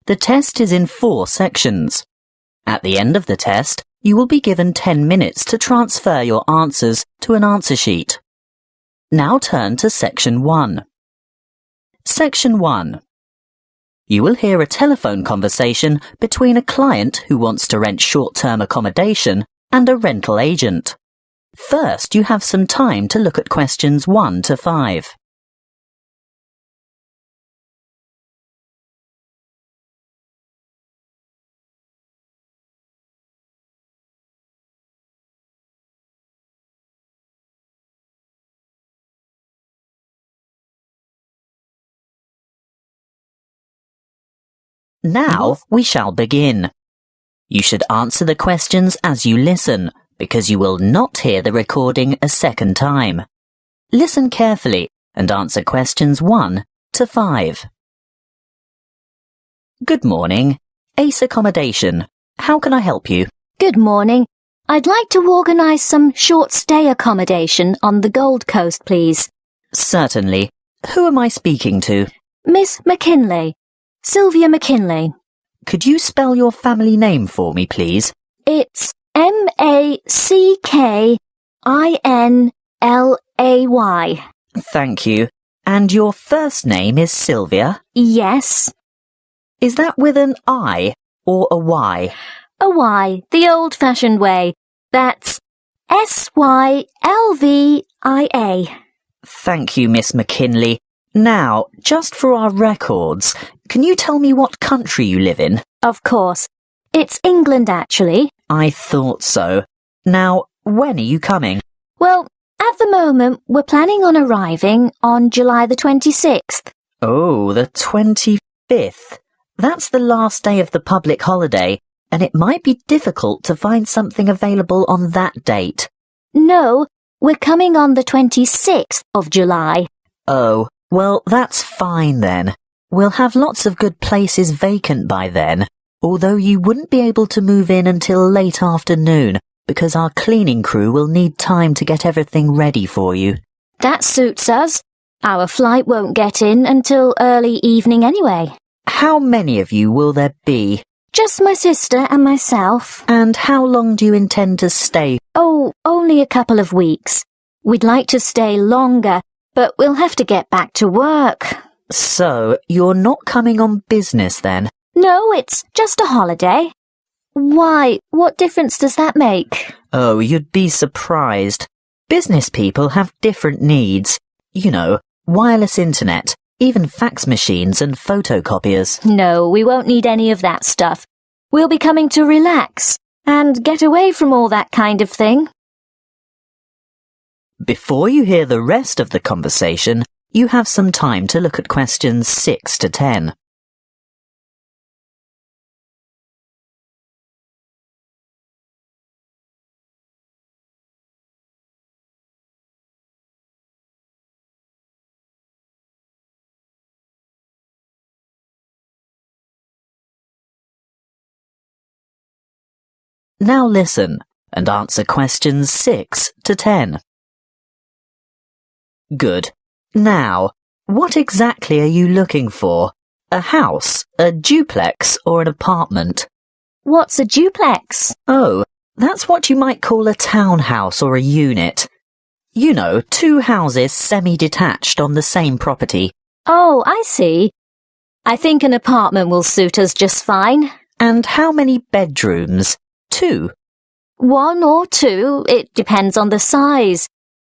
The test is in 4 sections. At the end of the test, you will be given 10 minutes to transfer your answers to an answer sheet. Now turn to Section 1. Section 1. You will hear a telephone conversation between a client who wants to rent short-term accommodation and a rental agent. First, you have some time to look at questions 1 to 5. Now we shall begin. You should answer the questions as you listen, because you will not hear the recording a second time. Listen carefully and answer questions 1 to 5. Good morning. Ace Accommodation. How can I help you? Good morning. I'd like to organise some short-stay accommodation on the Gold Coast, please. Certainly. Who am I speaking to? Miss McKinley. Sylvia McKinley. Could you spell your family name for me, please? It's M-A-C-K-I-N-L-A-Y. Thank you. And your first name is Sylvia? Yes. Is that with an I or a Y? A Y, the old-fashioned way. That's S-Y-L-V-I-A. Thank you, Miss McKinley. Now, just for our records, can you tell me what country you live in? Of course. It's England, actually. I thought so. Now, when are you coming? Well, at the moment, we're planning on arriving on July the 26th. Oh, the 25th. That's the last day of the public holiday, and it might be difficult to find something available on that date. No, we're coming on the 26th of July. Oh, well, that's fine then. We'll have lots of good places vacant by then, although you wouldn't be able to move in until late afternoon, because our cleaning crew will need time to get everything ready for you. That suits us. Our flight won't get in until early evening anyway. How many of you will there be? Just my sister and myself. And how long do you intend to stay? Oh, only a couple of weeks. We'd like to stay longer, but we'll have to get back to work. So, you're not coming on business then? No, it's just a holiday. Why, what difference does that make? Oh, you'd be surprised. Business people have different needs. You know, wireless internet, even fax machines and photocopiers. No, we won't need any of that stuff. We'll be coming to relax and get away from all that kind of thing. Before you hear the rest of the conversation, you have some time to look at questions 6 to 10. Now listen and answer questions 6 to 10. Good. Now, what exactly are you looking for? A house, a duplex, or an apartment? What's a duplex? Oh, that's what you might call a townhouse or a unit. You know, 2 houses semi-detached on the same property. Oh, I see. I think an apartment will suit us just fine. And how many bedrooms? 2. 1 or 2, it depends on the size.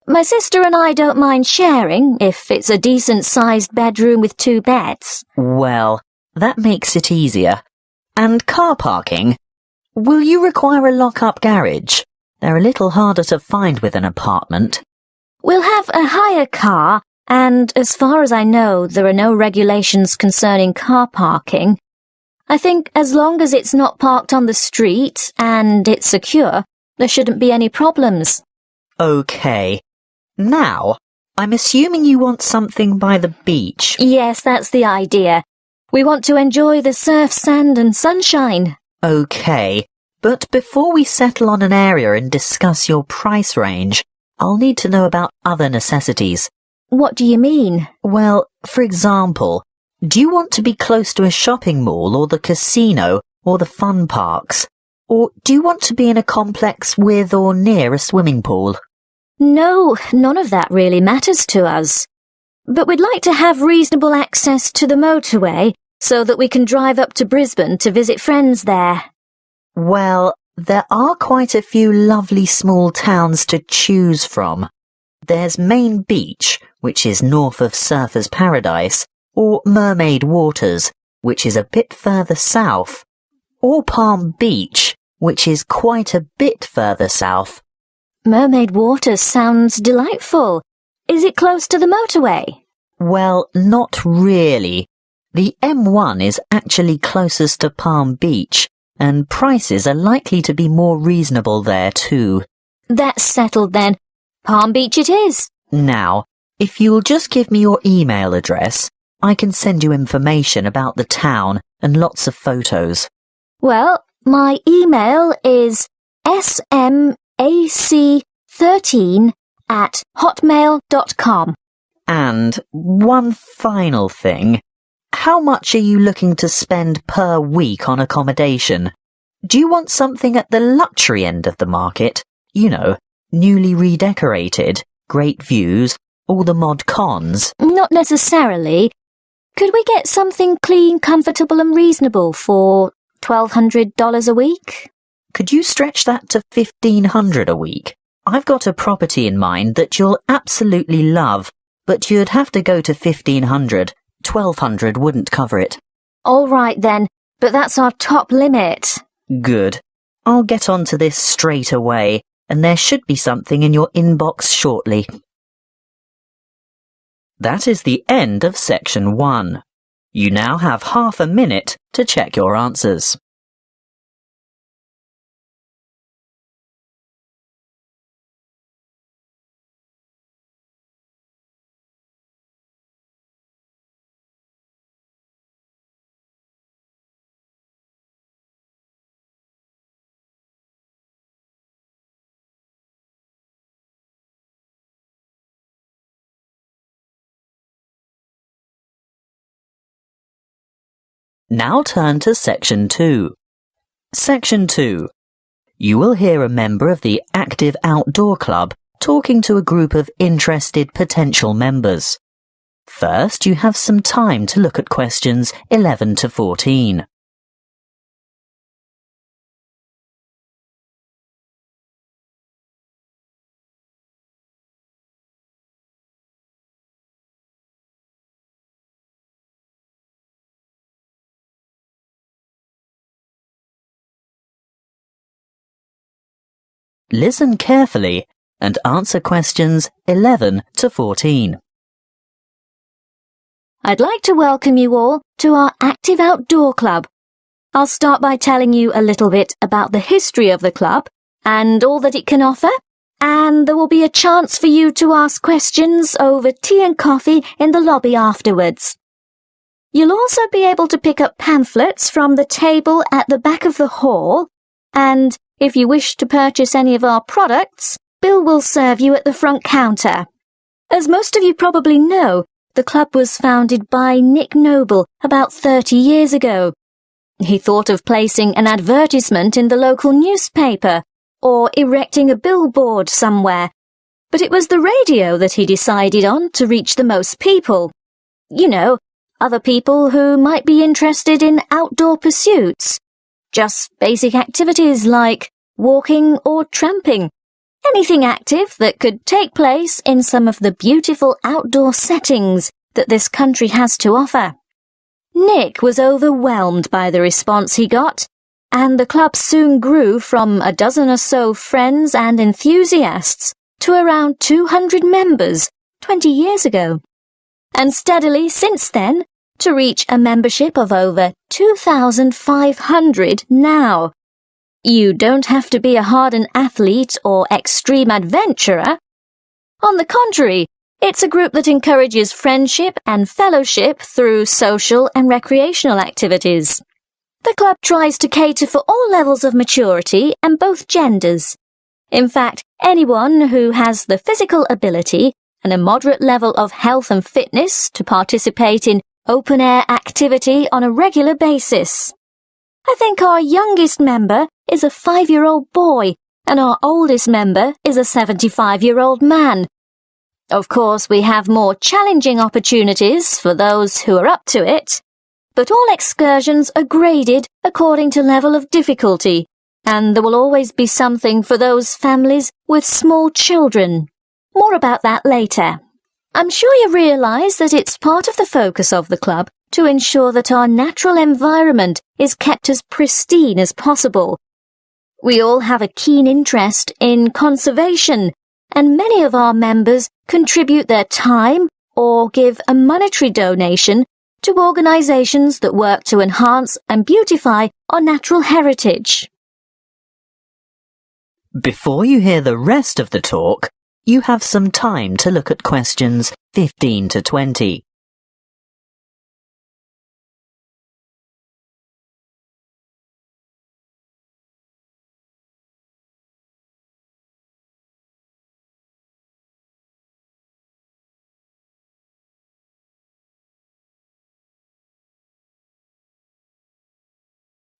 My sister and I don't mind sharing if it's a decent-sized bedroom with 2 beds. Well, that makes it easier. And car parking? Will you require a lock-up garage? They're a little harder to find with an apartment. We'll have a hire car, and as far as I know, there are no regulations concerning car parking. I think as long as it's not parked on the street and it's secure, there shouldn't be any problems. Okay. Now, I'm assuming you want something by the beach. Yes, that's the idea. We want to enjoy the surf, sand and sunshine. Okay, but before we settle on an area and discuss your price range, I'll need to know about other necessities. What do you mean? Well, for example, Do you want to be close to a shopping mall or the casino or the fun parks? Or do you want to be in a complex with or near a swimming pool? No, none of that really matters to us. But we'd like to have reasonable access to the motorway so that we can drive up to Brisbane to visit friends there. Well, there are quite a few lovely small towns to choose from. There's Main Beach, which is north of Surfer's Paradise, or Mermaid Waters, which is a bit further south, or Palm Beach, which is quite a bit further south. Mermaid Waters sounds delightful. Is it close to the motorway? Well, not really. The M1 is actually closest to Palm Beach, and prices are likely to be more reasonable there too. That's settled then. Palm Beach it is. Now, if you'll just give me your email address, I can send you information about the town and lots of photos. Well, my email is smac13@hotmail.com. And one final thing. How much are you looking to spend per week on accommodation? Do you want something at the luxury end of the market? You know, newly redecorated, great views, all the mod cons? Not necessarily. Could we get something clean, comfortable and reasonable for $1,200 a week? Could you stretch that to $1,500 a week? I've got a property in mind that you'll absolutely love, but you'd have to go to $1,500. $1,200 wouldn't cover it. All right then, but that's our top limit. Good. I'll get onto this straight away, and there should be something in your inbox shortly. That is the end of section 1. You now have half a minute to check your answers. Now turn to Section 2. Section 2. You will hear a member of the Active Outdoor Club talking to a group of interested potential members. First, you have some time to look at questions 11 to 14. Listen carefully and answer questions 11 to 14. I'd like to welcome you all to our Active Outdoor Club. I'll start by telling you a little bit about the history of the club and all that it can offer, and there will be a chance for you to ask questions over tea and coffee in the lobby afterwards. You'll also be able to pick up pamphlets from the table at the back of the hall, and if you wish to purchase any of our products, Bill will serve you at the front counter. As most of you probably know, the club was founded by Nick Noble about 30 years ago. He thought of placing an advertisement in the local newspaper or erecting a billboard somewhere, but it was the radio that he decided on to reach the most people. You know, other people who might be interested in outdoor pursuits. Just basic activities like walking or tramping. Anything active that could take place in some of the beautiful outdoor settings that this country has to offer. Nick was overwhelmed by the response he got, and the club soon grew from a dozen or so friends and enthusiasts to around 200 members 20 years ago, and steadily since then to reach a membership of over 2,500 now. You don't have to be a hardened athlete or extreme adventurer. On the contrary, it's a group that encourages friendship and fellowship through social and recreational activities. The club tries to cater for all levels of maturity and both genders. In fact, anyone who has the physical ability and a moderate level of health and fitness to participate in open-air activity on a regular basis. I think our youngest member is a 5-year-old boy and our oldest member is a 75-year-old man. Of course, we have more challenging opportunities for those who are up to it, but all excursions are graded according to level of difficulty, and there will always be something for those families with small children. More about that later. I'm sure you realise that it's part of the focus of the club to ensure that our natural environment is kept as pristine as possible. We all have a keen interest in conservation, and many of our members contribute their time or give a monetary donation to organisations that work to enhance and beautify our natural heritage. Before you hear the rest of the talk, you have some time to look at questions 15 to 20.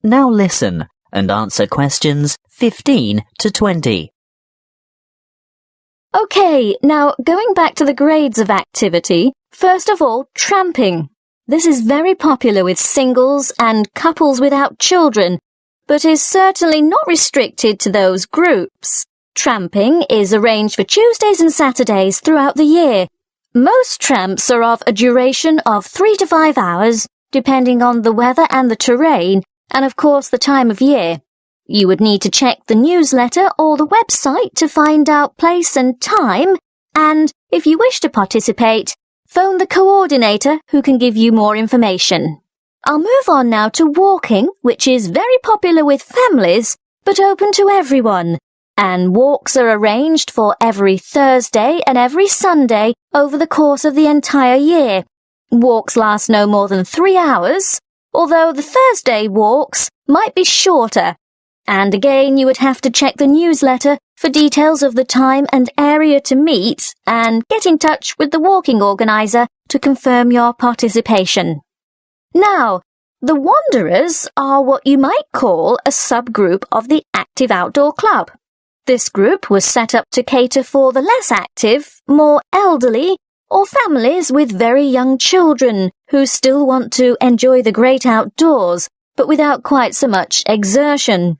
Now listen and answer questions 15 to 20. OK, now going back to the grades of activity, first of all, tramping. This is very popular with singles and couples without children, but is certainly not restricted to those groups. Tramping is arranged for Tuesdays and Saturdays throughout the year. Most tramps are of a duration of 3 to 5 hours, depending on the weather and the terrain, and of course the time of year. You would need to check the newsletter or the website to find out place and time, and if you wish to participate, phone the coordinator who can give you more information. I'll move on now to walking, which is very popular with families, but open to everyone. And walks are arranged for every Thursday and every Sunday over the course of the entire year. Walks last no more than 3 hours, although the Thursday walks might be shorter. And again, you would have to check the newsletter for details of the time and area to meet and get in touch with the walking organiser to confirm your participation. Now, the Wanderers are what you might call a subgroup of the Active Outdoor Club. This group was set up to cater for the less active, more elderly, or families with very young children who still want to enjoy the great outdoors, but without quite so much exertion.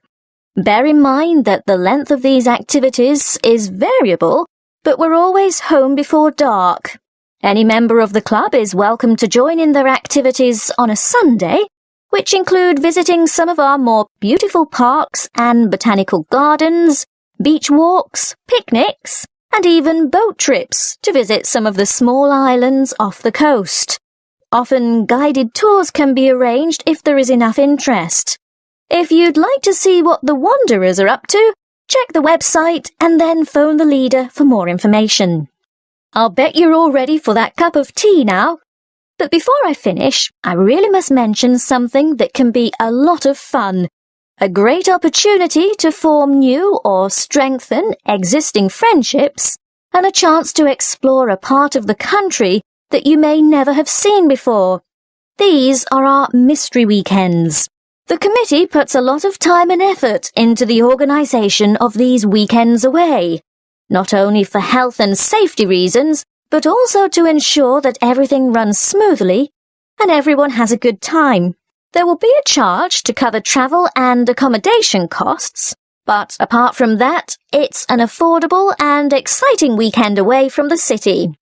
Bear in mind that the length of these activities is variable, but we're always home before dark. Any member of the club is welcome to join in their activities on a Sunday, which include visiting some of our more beautiful parks and botanical gardens, beach walks, picnics, and even boat trips to visit some of the small islands off the coast. Often guided tours can be arranged if there is enough interest. If you'd like to see what the Wanderers are up to, check the website and then phone the leader for more information. I'll bet you're all ready for that cup of tea now. But before I finish, I really must mention something that can be a lot of fun. A great opportunity to form new or strengthen existing friendships, and a chance to explore a part of the country that you may never have seen before. These are our mystery weekends. The committee puts a lot of time and effort into the organisation of these weekends away, not only for health and safety reasons, but also to ensure that everything runs smoothly and everyone has a good time. There will be a charge to cover travel and accommodation costs, but apart from that, it's an affordable and exciting weekend away from the city.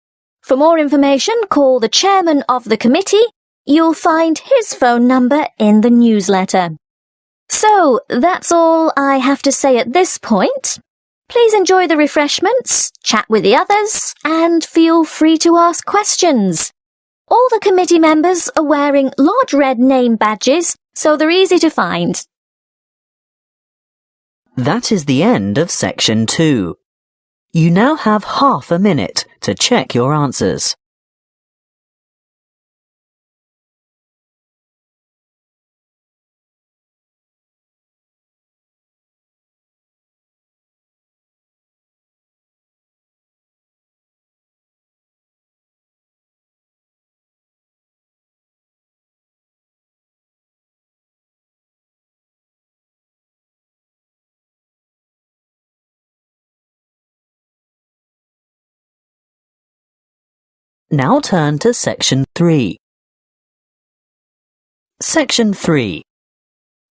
For more information, call the chairman of the committee. You'll find his phone number in the newsletter. So, that's all I have to say at this point. Please enjoy the refreshments, chat with the others, and feel free to ask questions. All the committee members are wearing large red name badges, so they're easy to find. That is the end of section 2. You now have half a minute to check your answers. Now turn to Section 3. Section 3.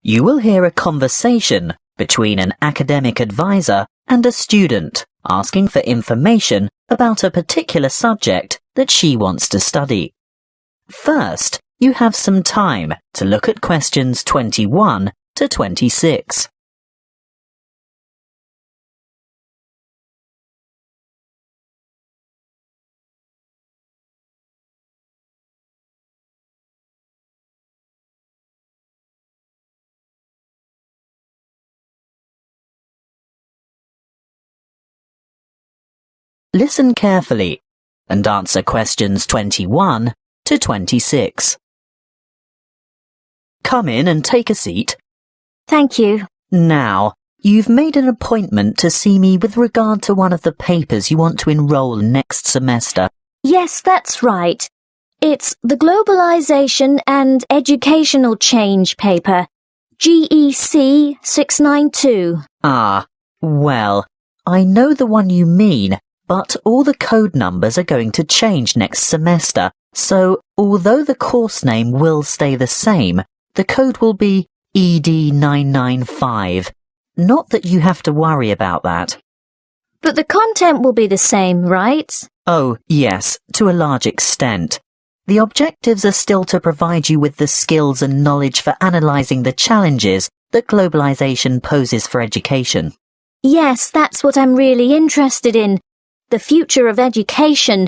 You will hear a conversation between an academic advisor and a student asking for information about a particular subject that she wants to study. First, you have some time to look at questions 21 to 26. Listen carefully and answer questions 21 to 26. Come in and take a seat. Thank you. Now, you've made an appointment to see me with regard to one of the papers you want to enroll next semester. Yes, that's right. It's the Globalization and Educational Change paper, GEC 692. Ah, well, I know the one you mean, but all the code numbers are going to change next semester, so although the course name will stay the same, the code will be ED995. Not that you have to worry about that. But the content will be the same, right? Oh, yes, to a large extent. The objectives are still to provide you with the skills and knowledge for analysing the challenges that globalisation poses for education. Yes, that's what I'm really interested in. The future of education.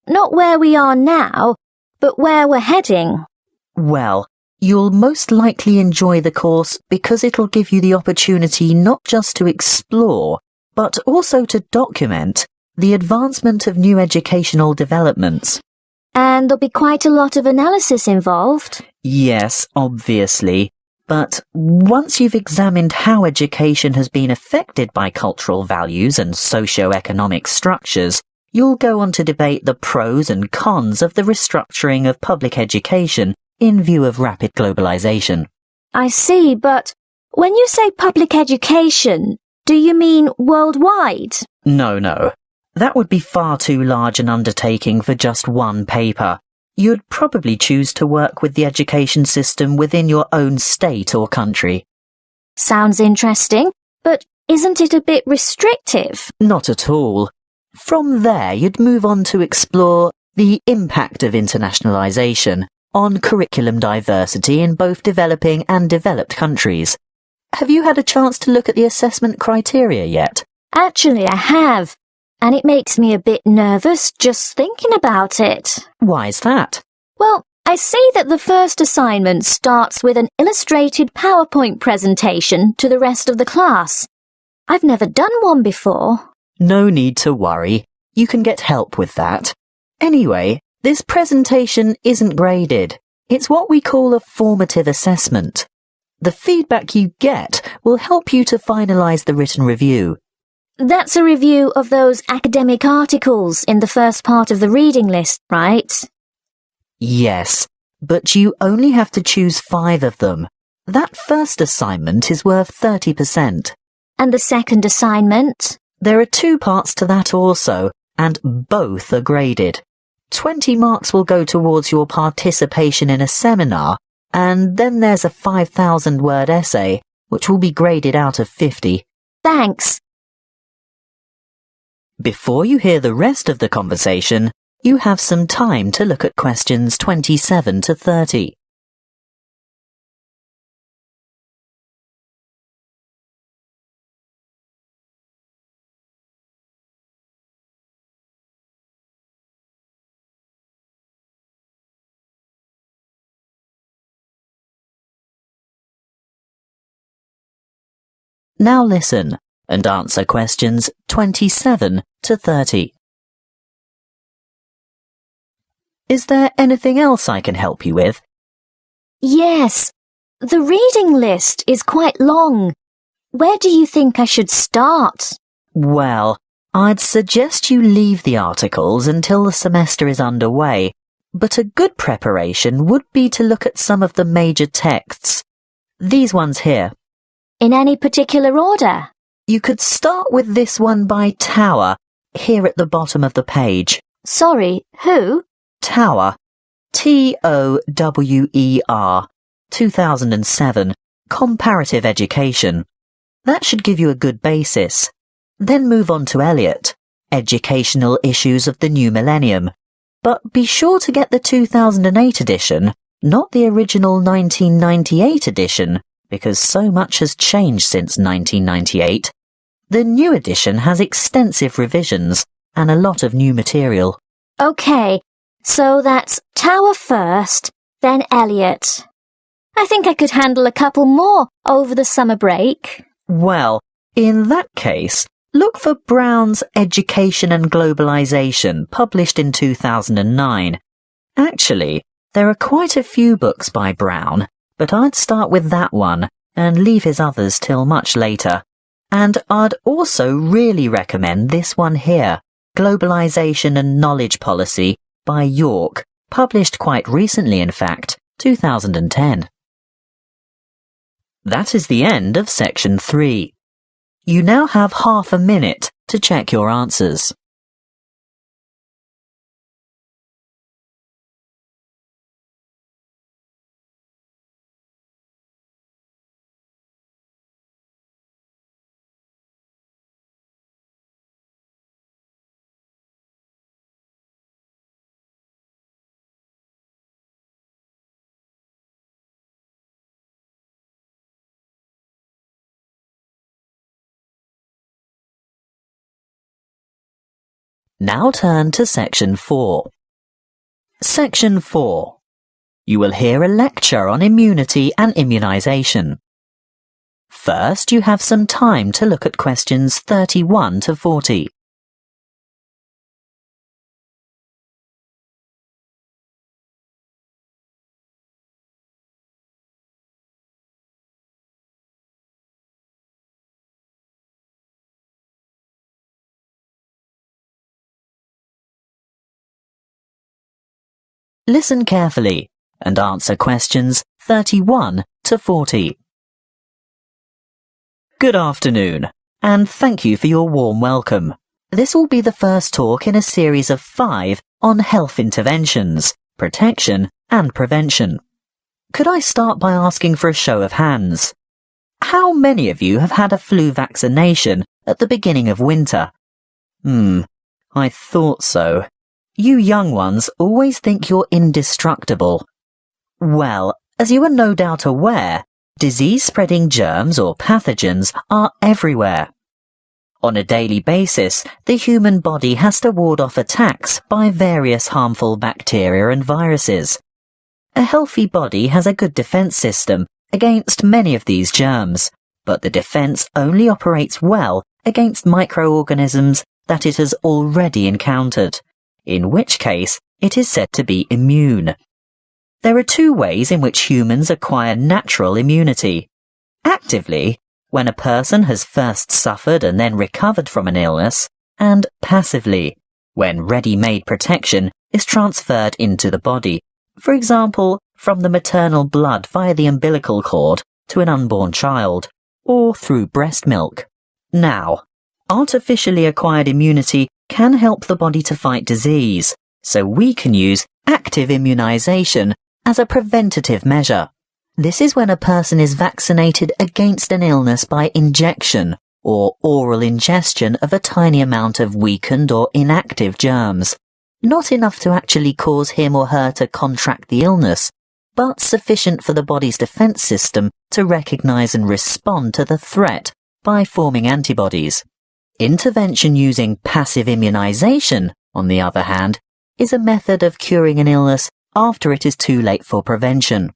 Not where we are now, but where we're heading. Well, you'll most likely enjoy the course because it'll give you the opportunity not just to explore, but also to document the advancement of new educational developments. And there'll be quite a lot of analysis involved. Yes, obviously. But once you've examined how education has been affected by cultural values and socio-economic structures, you'll go on to debate the pros and cons of the restructuring of public education in view of rapid globalization. I see, but when you say public education, do you mean worldwide? No. That would be far too large an undertaking for just one paper. You'd probably choose to work with the education system within your own state or country. Sounds interesting, but isn't it a bit restrictive? Not at all. From there, you'd move on to explore the impact of internationalization on curriculum diversity in both developing and developed countries. Have you had a chance to look at the assessment criteria yet? Actually, I have. And it makes me a bit nervous just thinking about it. Why's that? Well, I see that the first assignment starts with an illustrated PowerPoint presentation to the rest of the class. I've never done one before. No need to worry. You can get help with that. Anyway, this presentation isn't graded. It's what we call a formative assessment. The feedback you get will help you to finalise the written review. That's a review of those academic articles in the first part of the reading list, right? Yes, but you only have to choose 5 of them. That first assignment is worth 30%. And the second assignment? There are 2 parts to that also, and both are graded. 20 marks will go towards your participation in a seminar, and then there's a 5,000-word essay, which will be graded out of 50. Thanks. Before you hear the rest of the conversation, you have some time to look at questions 27 to 30. Now listen and answer questions 27 to 30. Is there anything else I can help you with? Yes. The reading list is quite long. Where do you think I should start? Well, I'd suggest you leave the articles until the semester is underway, but a good preparation would be to look at some of the major texts. These ones here. In any particular order? You could start with this one by Tower, here at the bottom of the page. Sorry, who? Tower, TOWER, 2007, Comparative Education. That should give you a good basis. Then move on to Eliot, Educational Issues of the New Millennium. But be sure to get the 2008 edition, not the original 1998 edition, because so much has changed since 1998. The new edition has extensive revisions and a lot of new material. Okay, so that's Tower first, then Eliot. I think I could handle a couple more over the summer break. Well, in that case, look for Brown's Education and Globalization, published in 2009. Actually, there are quite a few books by Brown, but I'd start with that one and leave his others till much later. And I'd also really recommend this one here, Globalization and Knowledge Policy by York, published quite recently in fact, 2010. That is the end of section 3. You now have half a minute to check your answers. Now turn to section 4. Section 4. You will hear a lecture on immunity and immunization. First, you have some time to look at questions 31 to 40. Listen carefully and answer questions 31 to 40. Good afternoon, and thank you for your warm welcome. This will be the first talk in a series of 5 on health interventions, protection and prevention. Could I start by asking for a show of hands? How many of you have had a flu vaccination at the beginning of winter? I thought so. You young ones always think you're indestructible. Well, as you are no doubt aware, disease-spreading germs or pathogens are everywhere. On a daily basis, the human body has to ward off attacks by various harmful bacteria and viruses. A healthy body has a good defense system against many of these germs, but the defense only operates well against microorganisms that it has already encountered, in which case it is said to be immune. There are 2 ways in which humans acquire natural immunity. Actively, when a person has first suffered and then recovered from an illness, and passively, when ready-made protection is transferred into the body, for example, from the maternal blood via the umbilical cord to an unborn child, or through breast milk. Now, artificially acquired immunity can help the body to fight disease, so we can use active immunization as a preventative measure. This is when a person is vaccinated against an illness by injection or oral ingestion of a tiny amount of weakened or inactive germs, not enough to actually cause him or her to contract the illness, but sufficient for the body's defense system to recognize and respond to the threat by forming antibodies. Intervention using passive immunization, on the other hand, is a method of curing an illness after it is too late for prevention.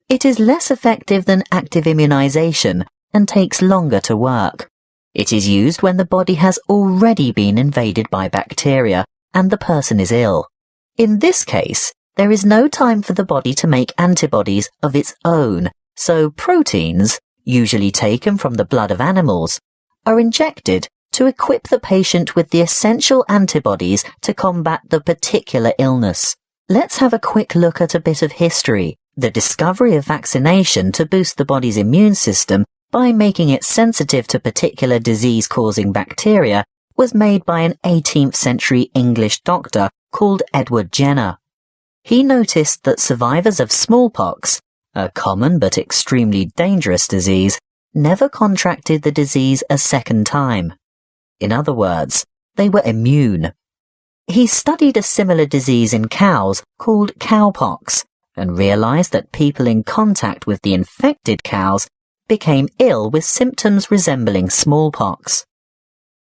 It is less effective than active immunization and takes longer to work. It is used when the body has already been invaded by bacteria and the person is ill. In this case, there is no time for the body to make antibodies of its own, so proteins, usually taken from the blood of animals, are injected to equip the patient with the essential antibodies to combat the particular illness. Let's have a quick look at a bit of history. The discovery of vaccination to boost the body's immune system by making it sensitive to particular disease-causing bacteria was made by an 18th century English doctor called Edward Jenner. he noticed that survivors of smallpox, a common but extremely dangerous disease, never contracted the disease a second time. In other words, they were immune. He studied a similar disease in cows called cowpox and realized that people in contact with the infected cows became ill with symptoms resembling smallpox.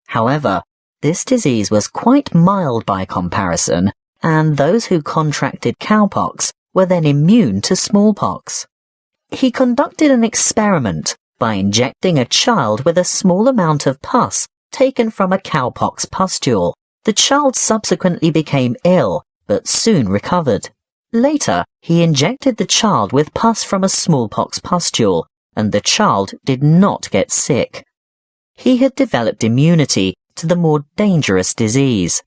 However, this disease was quite mild by comparison, and those who contracted cowpox were then immune to smallpox. He conducted an experiment by injecting a child with a small amount of pus taken from a cowpox pustule. The child subsequently became ill, but soon recovered. Later, he injected the child with pus from a smallpox pustule, and the child did not get sick. He had developed immunity to the more dangerous disease.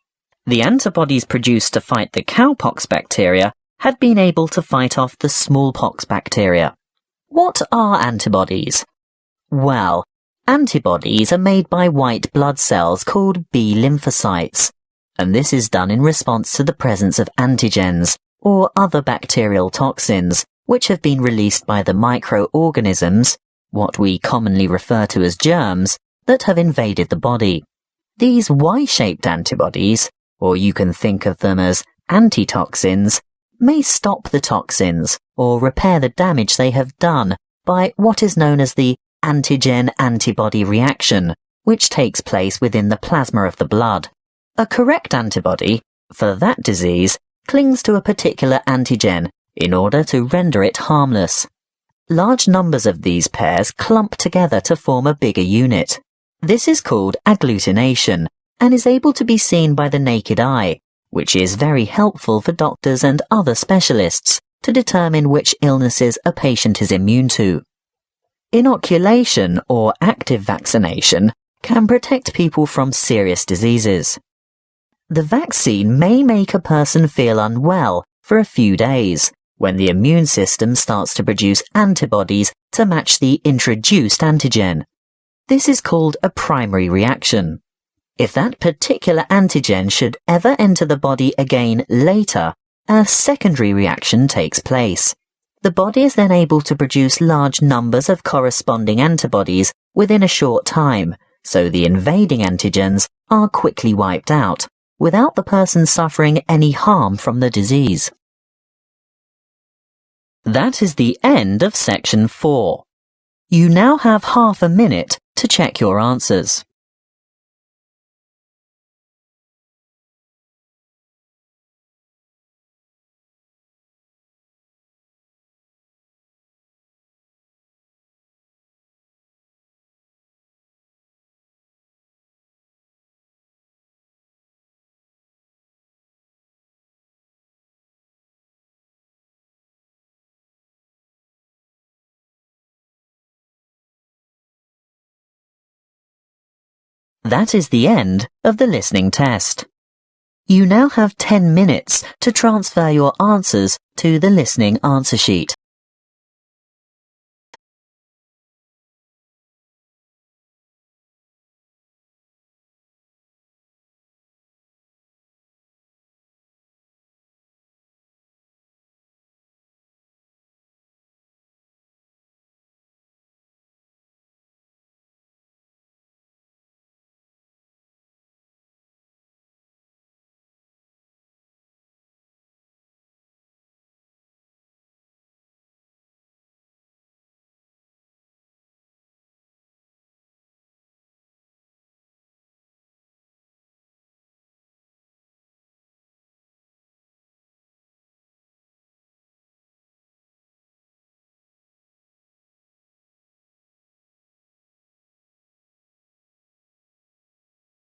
The antibodies produced to fight the cowpox bacteria had been able to fight off the smallpox bacteria. What are antibodies? Well, antibodies are made by white blood cells called B lymphocytes, and this is done in response to the presence of antigens, or other bacterial toxins, which have been released by the microorganisms, what we commonly refer to as germs, that have invaded the body. These Y-shaped antibodies, or you can think of them as antitoxins, may stop the toxins or repair the damage they have done by what is known as the antigen-antibody reaction, which takes place within the plasma of the blood. A correct antibody, for that disease, clings to a particular antigen in order to render it harmless. Large numbers of these pairs clump together to form a bigger unit. This is called agglutination and is able to be seen by the naked eye, which is very helpful for doctors and other specialists to determine which illnesses a patient is immune to. Inoculation or active vaccination can protect people from serious diseases. The vaccine may make a person feel unwell for a few days when the immune system starts to produce antibodies to match the introduced antigen. This is called a primary reaction. If that particular antigen should ever enter the body again later, a secondary reaction takes place. The body is then able to produce large numbers of corresponding antibodies within a short time, so the invading antigens are quickly wiped out, without the person suffering any harm from the disease. That is the end of section 4. You now have half a minute to check your answers. That is the end of the listening test. You now have 10 minutes to transfer your answers to the listening answer sheet.